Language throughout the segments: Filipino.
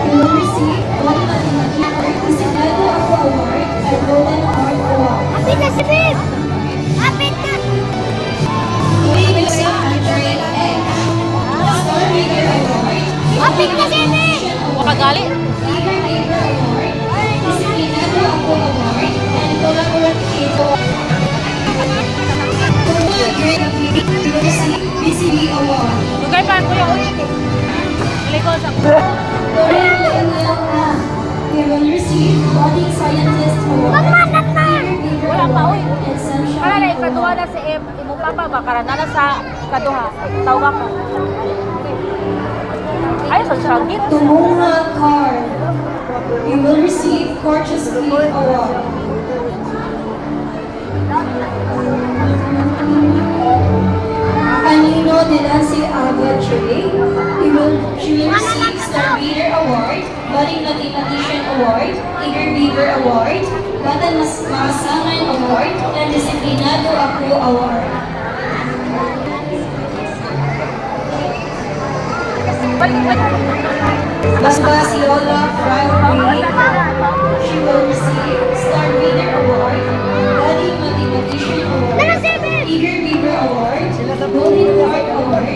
You will receive one Isidado Ako Award and Golden Heart Award. Apit na si Bib! Apit na! We will say Andre Egg. Star Reader Award. Apit na si Bib! Makagali. Eager Neighbor Award. Isidado Ako Award and Collaborative Award. We will receive BCB Award. Lugay pa ko yung likod sa We will receive Budding Scientist Award. wala pa uy. And Sunshine Para na Award. ikaduha na si M. Imong papa ba karana na sa ikaduha. Tawag ka. Ay sa siyagit. Tumuha Card. You will receive Gorgeous Queen Award. Canino de Nancy Agua J. She will receive Star Reader Award, Budding Mathematician Award, Eager Beaver Award, Bata Maasaman Award, and Disiplinado Ako Award. Basbasiola Frank. She will receive Star Reader Award, Budding Mathematician Award, Eager Beaver Award, Golden Heart Award,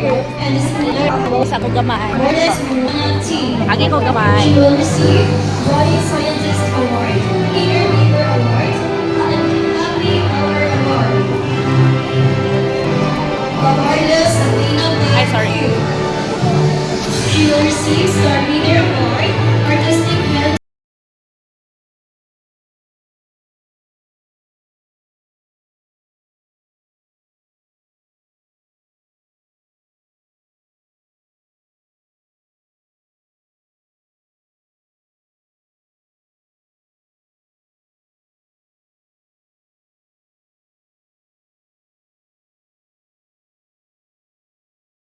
and Disciplinary Award. Sa ko gamay. Mordes Muna T. Agi ko gamay. She will receive Body Scientist Award, Eager Beaver Award, and Happy Hour Award. Babarda Sabrina Ay sorry. She will receive Star Reader Award,